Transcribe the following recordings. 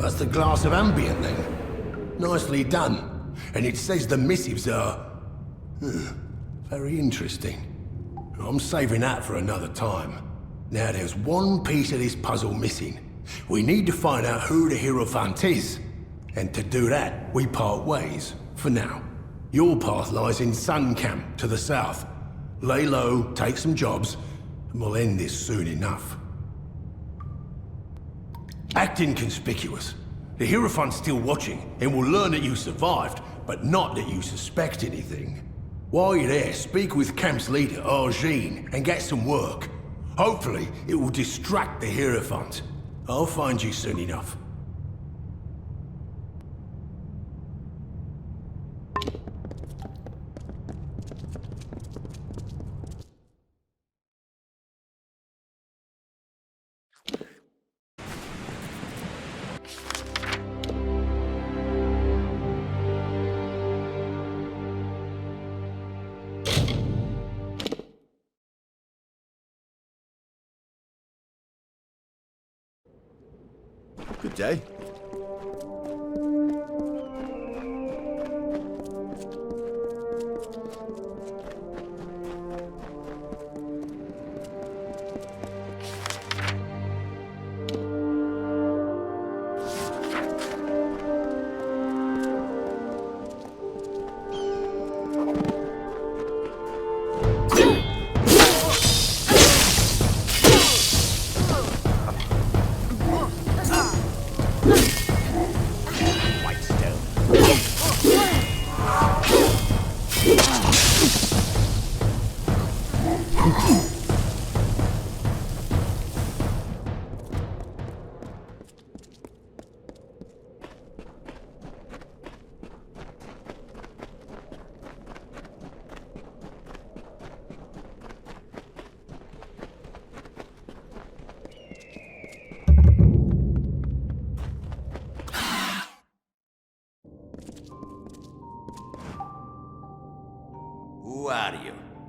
That's the glass of ambient then. Nicely done. And it says the missives are... very interesting. I'm saving that for another time. Now there's one piece of this puzzle missing. We need to find out who the Hierophant is. And to do that, we part ways, for now. Your path lies in Sun Camp, to the south. Lay low, take some jobs, and we'll end this soon enough. Act inconspicuous. The Hierophant's still watching, and will learn that you survived, but not that you suspect anything. While you're there, speak with camp's leader, Arjean, and get some work. Hopefully, it will distract the Hierophant. I'll find you soon enough. Good day.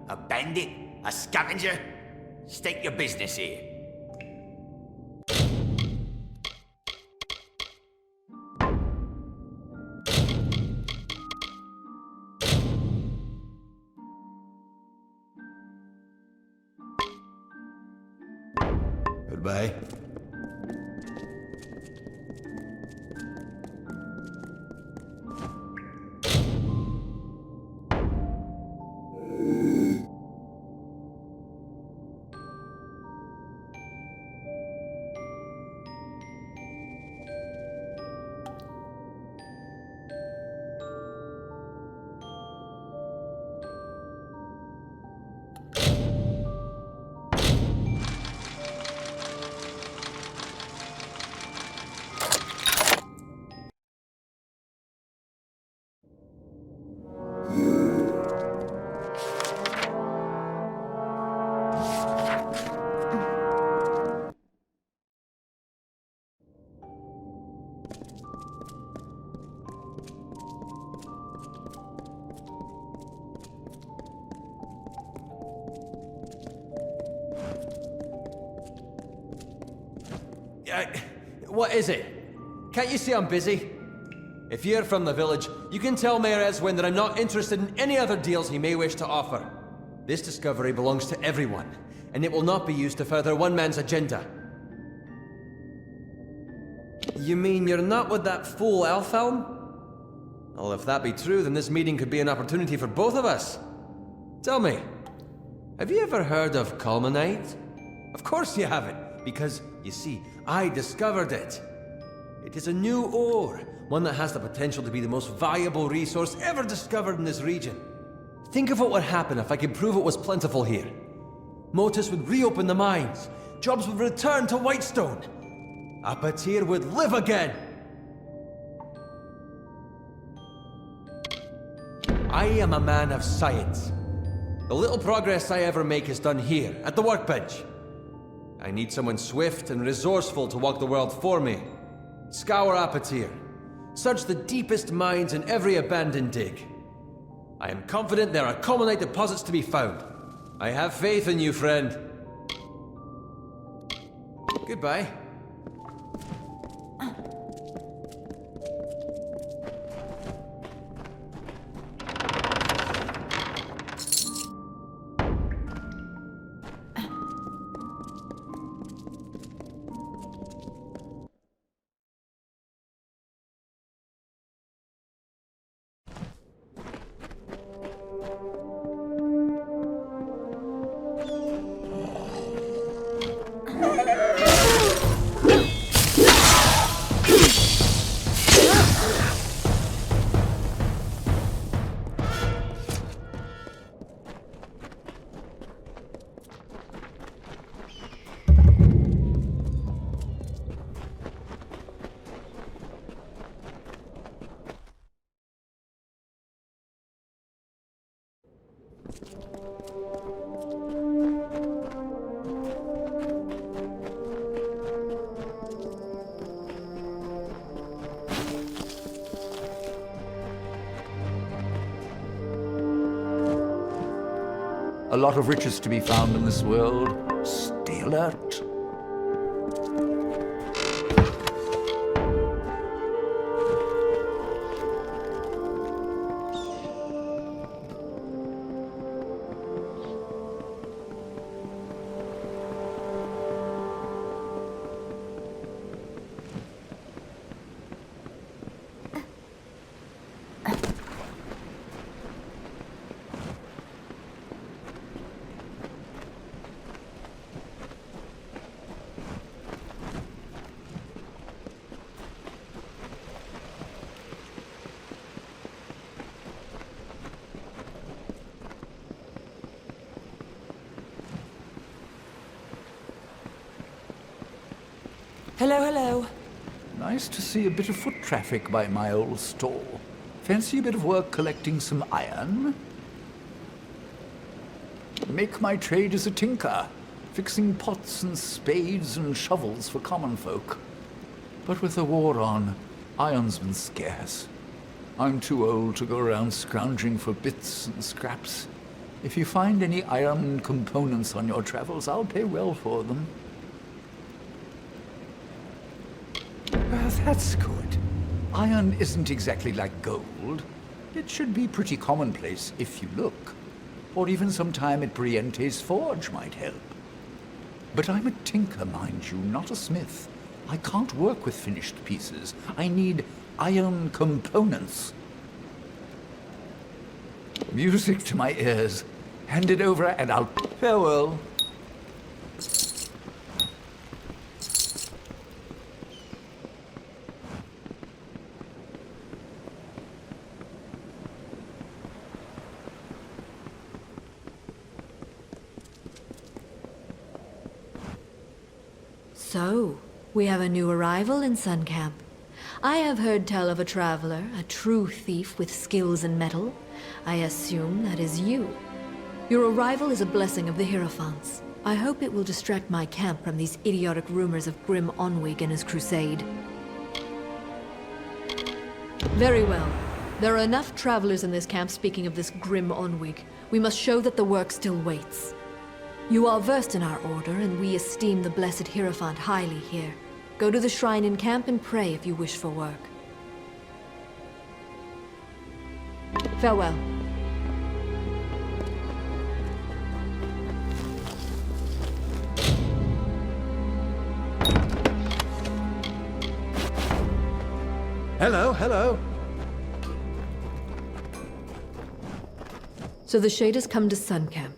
A bandit? A scavenger? State your business here. Goodbye. What is it? Can't you see I'm busy? If you're from the village, you can tell Mayor Eswin that I'm not interested in any other deals he may wish to offer. This discovery belongs to everyone, and it will not be used to further one man's agenda. You mean you're not with that fool Elfhelm? Well, if that be true, then this meeting could be an opportunity for both of us. Tell me, have you ever heard of Culminite? Of course you haven't, because, you see, I discovered it. It is a new ore, one that has the potential to be the most valuable resource ever discovered in this region. Think of what would happen if I could prove it was plentiful here. Motus would reopen the mines, jobs would return to Whitestone. Apatir would live again! I am a man of science. The little progress I ever make is done here, at the workbench. I need someone swift and resourceful to walk the world for me. Scour Apatir. Search the deepest mines in every abandoned dig. I am confident there are Culminite deposits to be found. I have faith in you, friend. Goodbye. A lot of riches to be found in this world. Stay alert. Hello, hello. Nice to see a bit of foot traffic by my old stall. Fancy a bit of work collecting some iron? Make my trade as a tinker, fixing pots and spades and shovels for common folk. But with the war on, iron's been scarce. I'm too old to go around scrounging for bits and scraps. If you find any iron components on your travels, I'll pay well for them. Well, that's good. Iron isn't exactly like gold. It should be pretty commonplace if you look. Or even some time at Briente's forge might help. But I'm a tinker, mind you, not a smith. I can't work with finished pieces. I need iron components. Music to my ears. Hand it over and I'll... Farewell. So, we have a new arrival in Sun Camp. I have heard tell of a traveler, a true thief with skills in metal. I assume that is you. Your arrival is a blessing of the Hierophants. I hope it will distract my camp from these idiotic rumors of Grim Onwig and his crusade. Very well. There are enough travelers in this camp speaking of this Grim Onwig. We must show that the work still waits. You are versed in our order, and we esteem the blessed Hierophant highly here. Go to the shrine in camp and pray if you wish for work. Farewell. Hello, hello. So the Shade has come to Sun Camp.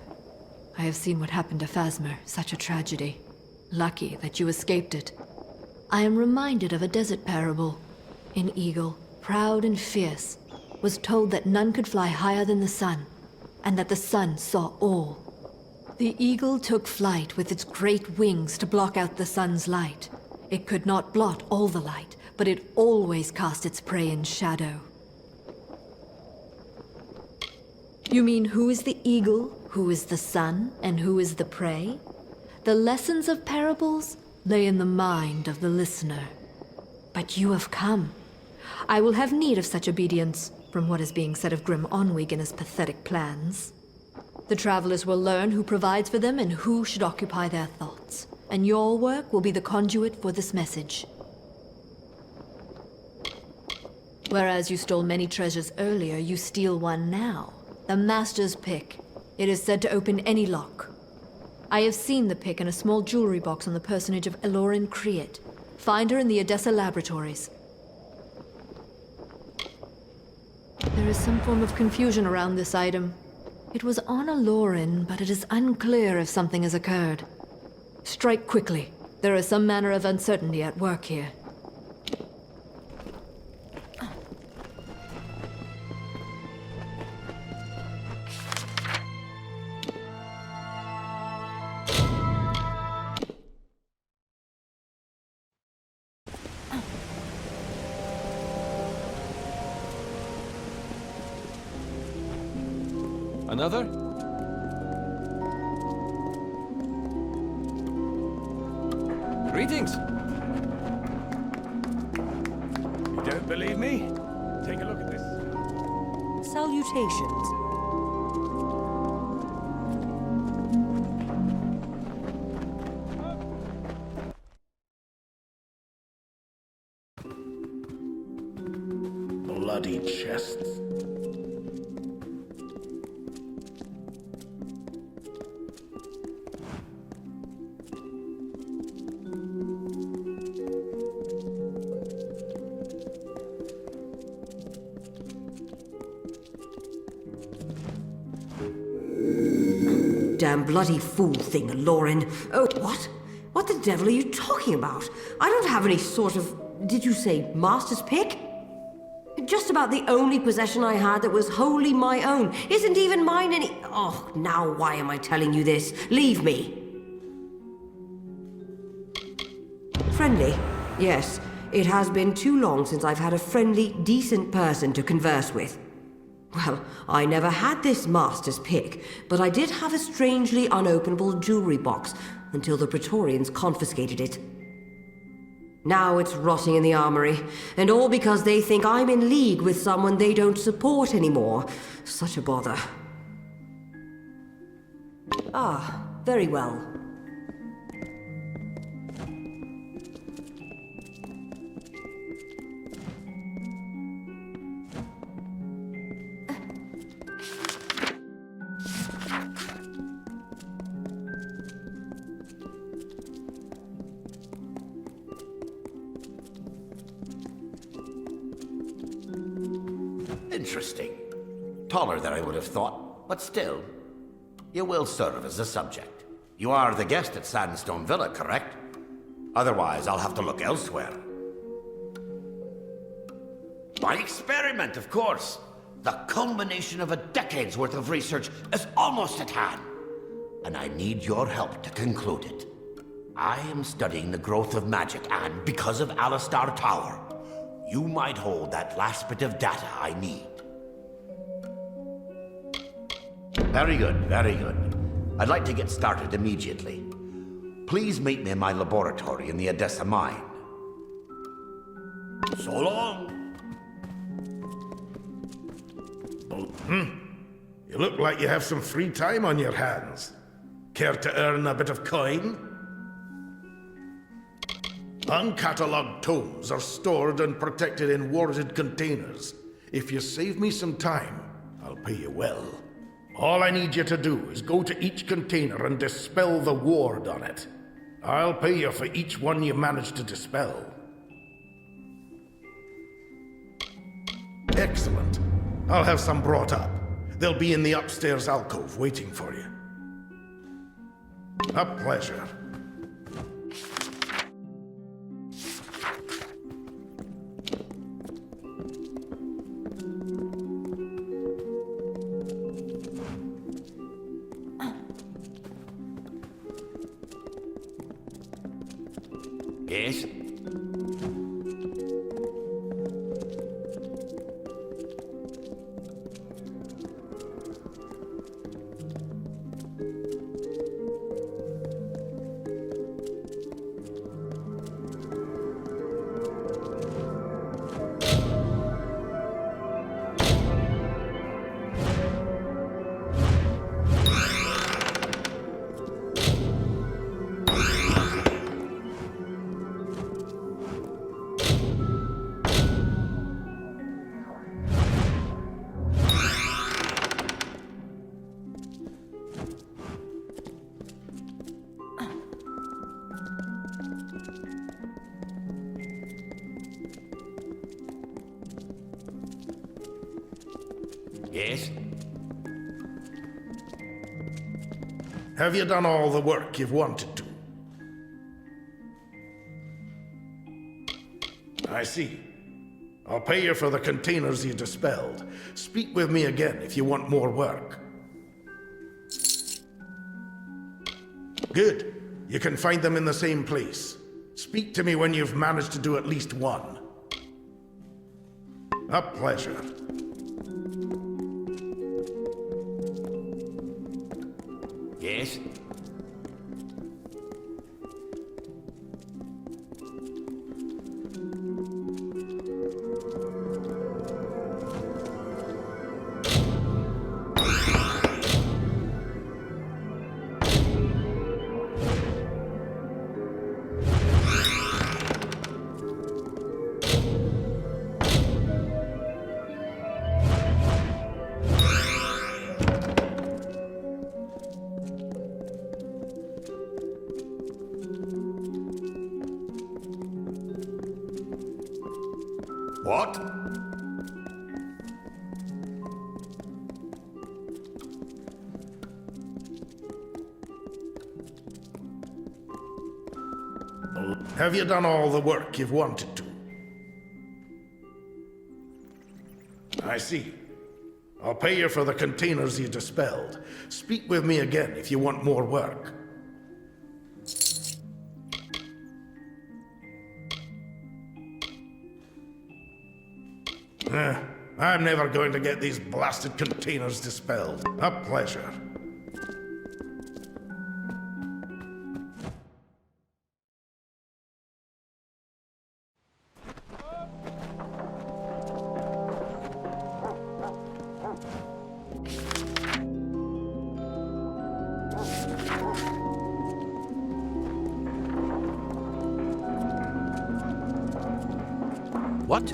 I have seen what happened to Phasmer, such a tragedy. Lucky that you escaped it. I am reminded of a desert parable. An eagle, proud and fierce, was told that none could fly higher than the sun, and that the sun saw all. The eagle took flight with its great wings to block out the sun's light. It could not blot all the light, but it always cast its prey in shadow. You mean who is the eagle, who is the sun, and who is the prey? The lessons of parables lay in the mind of the listener. But you have come. I will have need of such obedience, from what is being said of Grim Onwig and his pathetic plans. The travelers will learn who provides for them and who should occupy their thoughts. And your work will be the conduit for this message. Whereas you stole many treasures earlier, you steal one now. The Master's Pick. It is said to open any lock. I have seen the pick in a small jewelry box on the personage of Elorin Create. Find her in the Odessa laboratories. There is some form of confusion around this item. It was on Elorin, but it is unclear if something has occurred. Strike quickly. There is some manner of uncertainty at work here. Another? Greetings. You don't believe me? Take a look at this. Salutations. Bloody chests. Damn bloody fool thing, Lauren. Oh, what? What the devil are you talking about? I don't have any sort of... Did you say master's pick? Just about the only possession I had that was wholly my own. Isn't even mine any... Oh, now why am I telling you this? Leave me. Friendly? Yes. It has been too long since I've had a friendly, decent person to converse with. Well, I never had this master's pick, but I did have a strangely unopenable jewelry box until the Praetorians confiscated it. Now it's rotting in the armory, and all because they think I'm in league with someone they don't support anymore. Such a bother. Ah, very well. Interesting. Taller than I would have thought, but still. You will serve as a subject. You are the guest at Sandstone Villa, correct? Otherwise, I'll have to look elsewhere. My experiment, of course. The culmination of a decade's worth of research is almost at hand. And I need your help to conclude it. I am studying the growth of magic, and because of Alistar Tower, you might hold that last bit of data I need. Very good, very good. I'd like to get started immediately. Please meet me in my laboratory in the Odessa mine. So long. You look like you have some free time on your hands. Care to earn a bit of coin? Uncatalogued tomes are stored and protected in warded containers. If you save me some time, I'll pay you well. All I need you to do is go to each container and dispel the ward on it. I'll pay you for each one you manage to dispel. Excellent. I'll have some brought up. They'll be in the upstairs alcove waiting for you. A pleasure. Yes? Yes? Have you done all the work you've wanted to? I see. I'll pay you for the containers you dispelled. Speak with me again if you want more work. Good. You can find them in the same place. Speak to me when you've managed to do at least one. A pleasure. Yes? What? Have you done all the work you've wanted to? I see. I'll pay you for the containers you dispelled. Speak with me again if you want more work. I'm never going to get these blasted containers dispelled. A pleasure. What?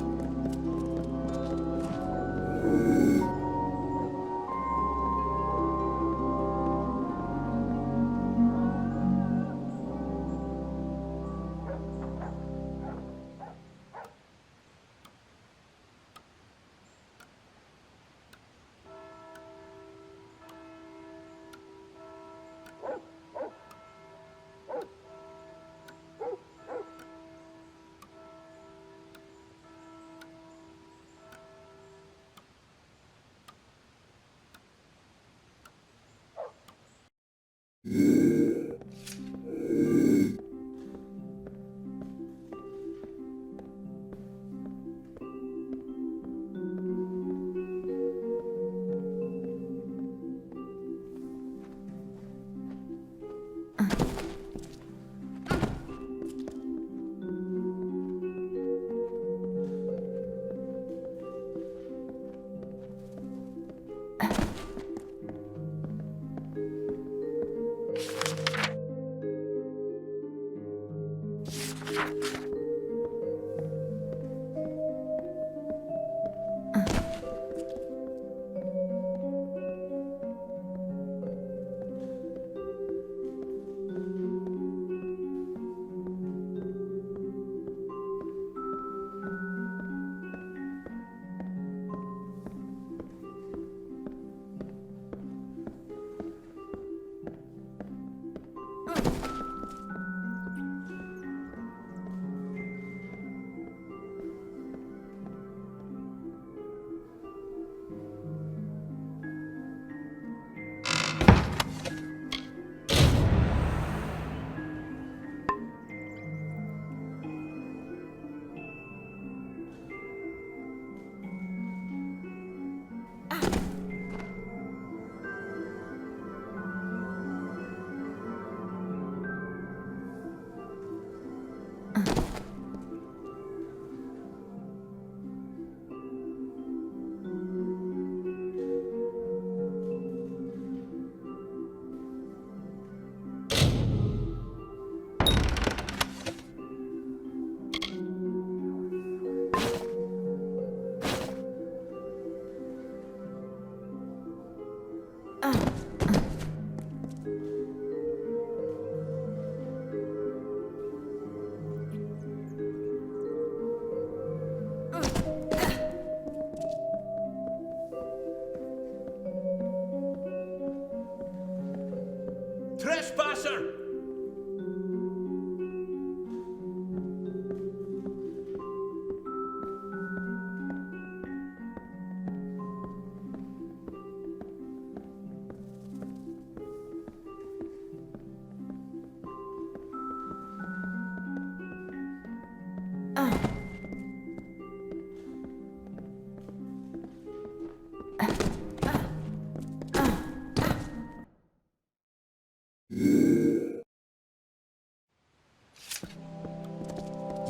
Trespasser!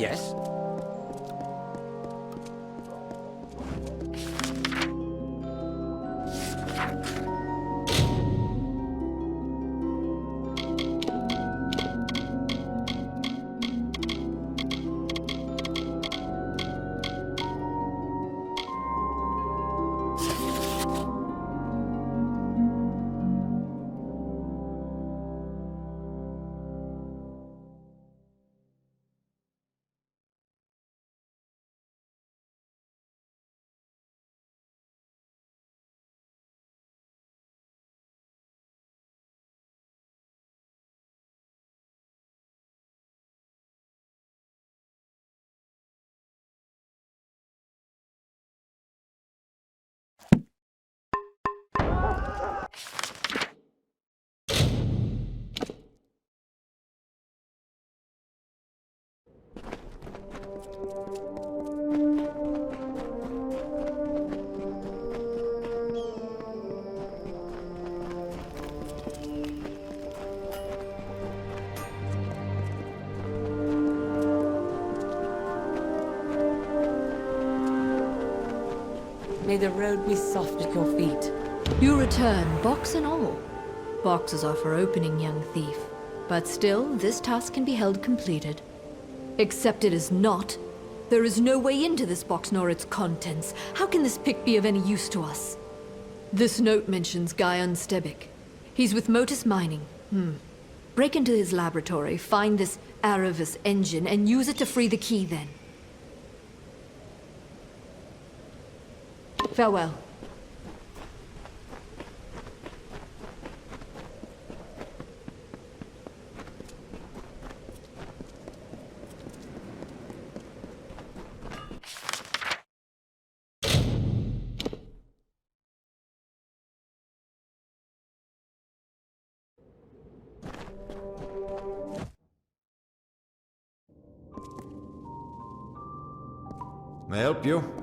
Yes? May the road be soft at your feet. You return, box and all. Boxes are for opening, young thief. But still, this task can be held completed. Except it is not. There is no way into this box nor its contents. How can this pick be of any use to us? This note mentions Guy Unstebic. He's with Motus Mining. Break into his laboratory, find this Aravis engine, and use it to free the key then. Farewell. May I help you?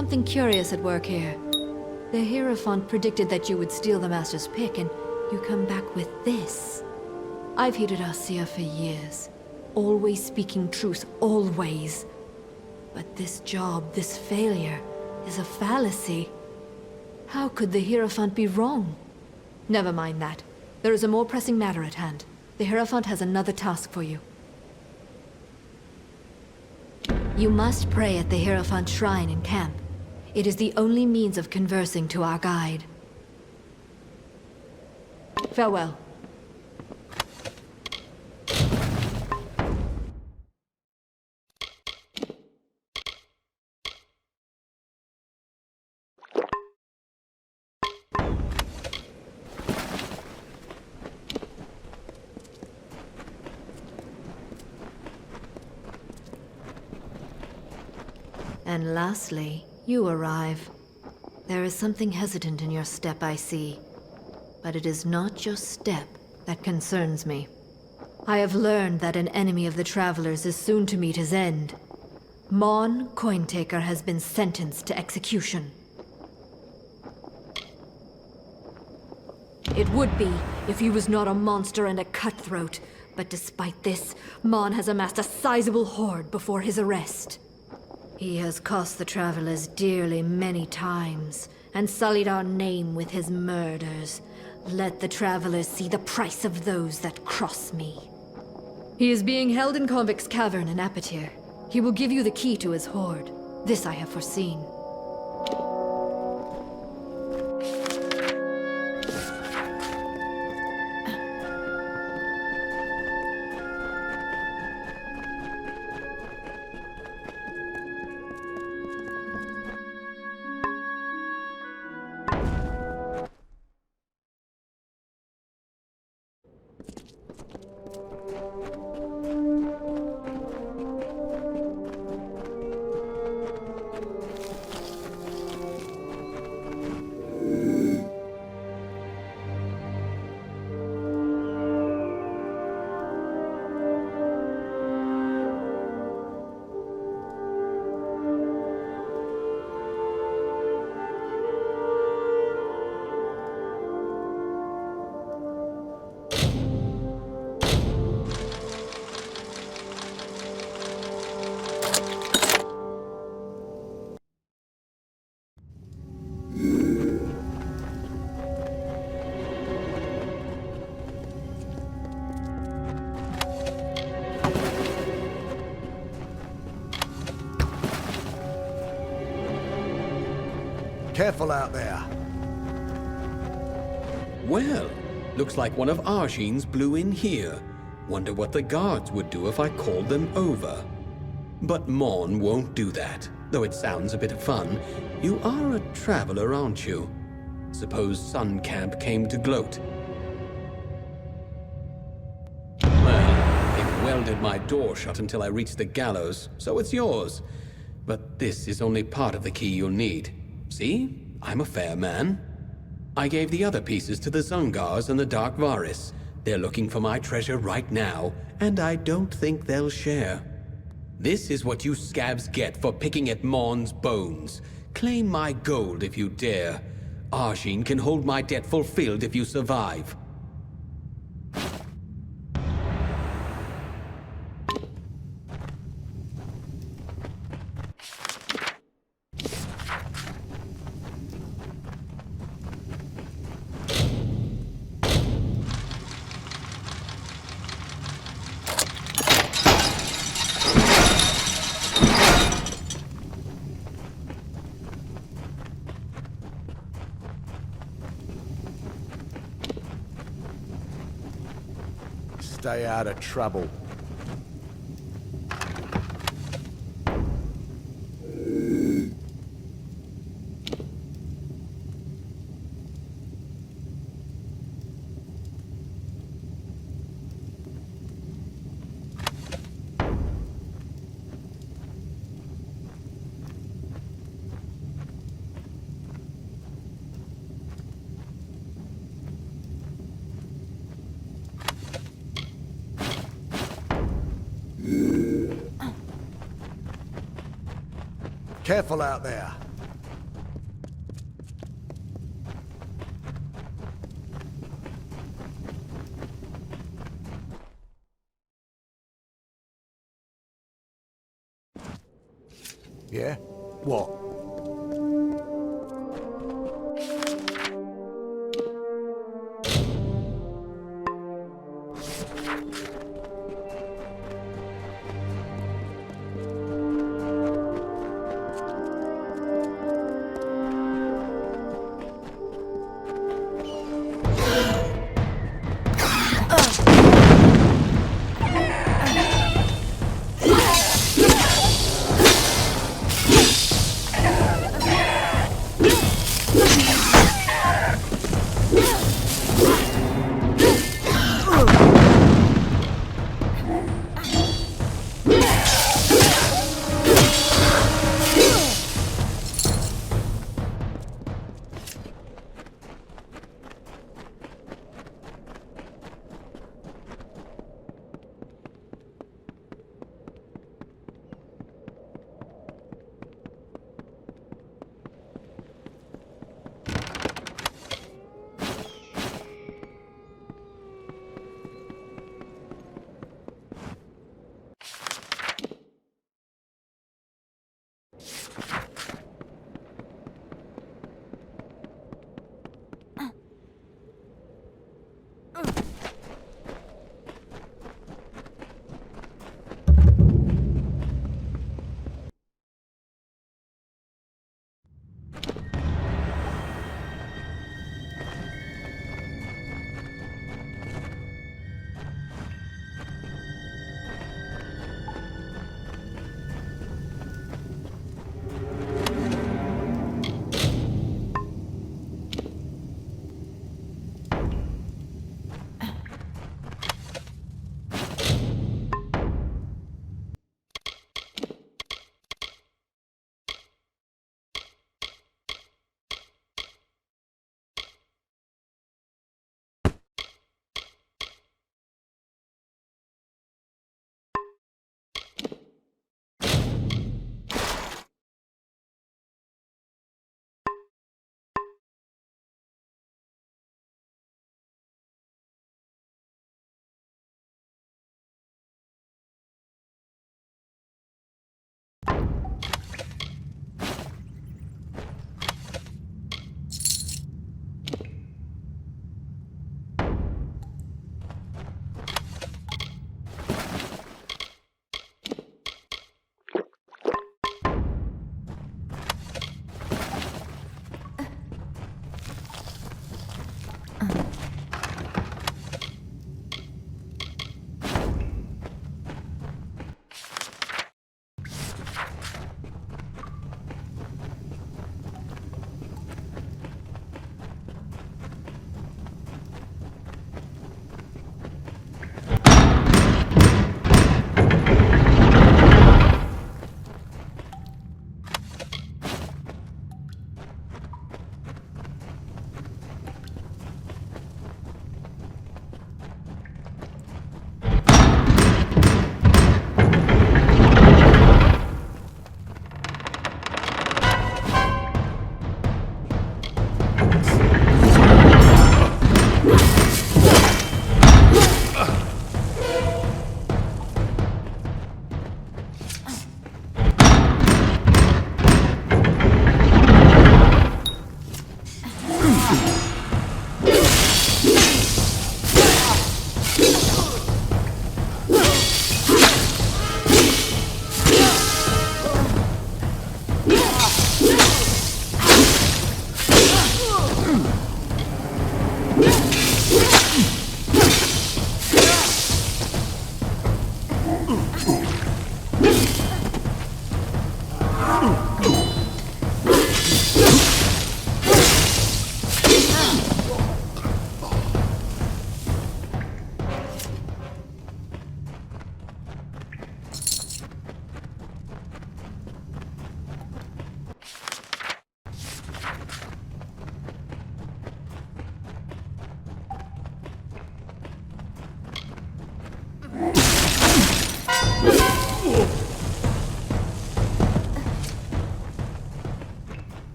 something curious at work here. The Hierophant predicted that you would steal the Master's pick, and you come back with this. I've hated Arcia for years. Always speaking truth, always. But this job, this failure, is a fallacy. How could the Hierophant be wrong? Never mind that. There is a more pressing matter at hand. The Hierophant has another task for you. You must pray at the Hierophant shrine in camp. It is the only means of conversing to our guide. Farewell. And lastly, you arrive. There is something hesitant in your step, I see. But it is not your step that concerns me. I have learned that an enemy of the Travelers is soon to meet his end. Maun Cointaker has been sentenced to execution. It would be if he was not a monster and a cutthroat. But despite this, Maun has amassed a sizable hoard before his arrest. He has cost the Travelers dearly many times, and sullied our name with his murders. Let the Travelers see the price of those that cross me. He is being held in Convict's Cavern in Apatir. He will give you the key to his hoard. This I have foreseen. Careful out there. Well, looks like one of Arjean's blew in here. Wonder what the guards would do if I called them over. But Maun won't do that, though it sounds a bit of fun. You are a traveler, aren't you? Suppose Sun Camp came to gloat. Well, it welded my door shut until I reached the gallows, so it's yours. But this is only part of the key you'll need. See? I'm a fair man. I gave the other pieces to the Zungars and the Dark Varis. They're looking for my treasure right now, and I don't think they'll share. This is what you scabs get for picking at Maun's bones. Claim my gold if you dare. Arjean can hold my debt fulfilled if you survive. Stay out of trouble. Careful out there. Yeah? What?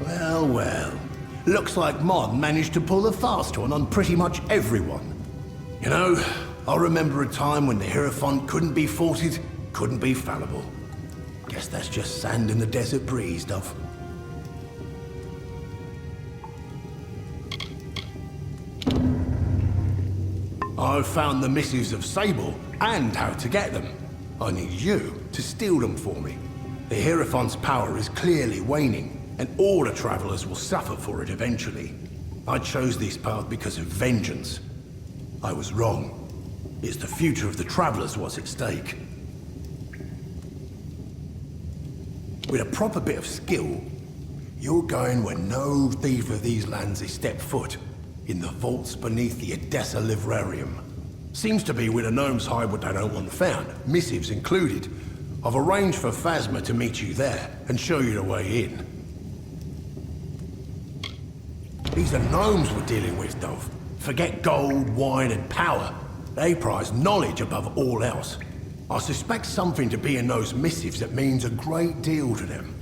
Well, well. Looks like Mon managed to pull a fast one on pretty much everyone. You know, I remember a time when the Hierophant couldn't be faulted, couldn't be fallible. Guess that's just sand in the desert breeze, stuff. I've found the missives of Sable and how to get them. I need you to steal them for me. The Hierophant's power is clearly waning, and all the travelers will suffer for it eventually. I chose this path because of vengeance. I was wrong. It's the future of the travelers what's at stake. With a proper bit of skill, you're going where no thief of these lands has stepped foot. In the vaults beneath the Edessa Livrarium. Seems to be where the gnomes hide what they don't want found, missives included. I've arranged for Phasma to meet you there and show you the way in. These are gnomes we're dealing with, Dove. Forget gold, wine, and power. They prize knowledge above all else. I suspect something to be in those missives that means a great deal to them.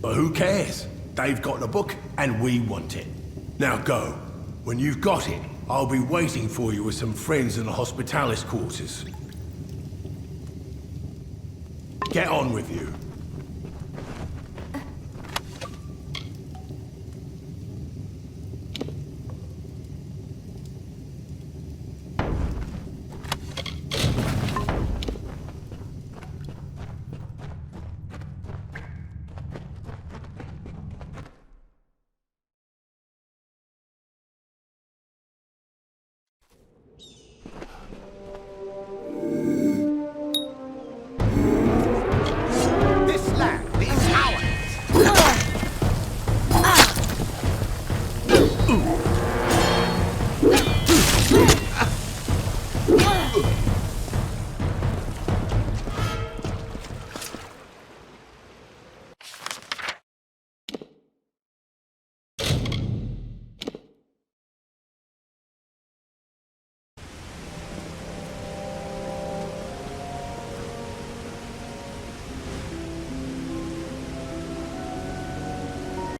But who cares? They've got the book, and we want it. Now go. When you've got it, I'll be waiting for you with some friends in the hospitalis quarters. Get on with you.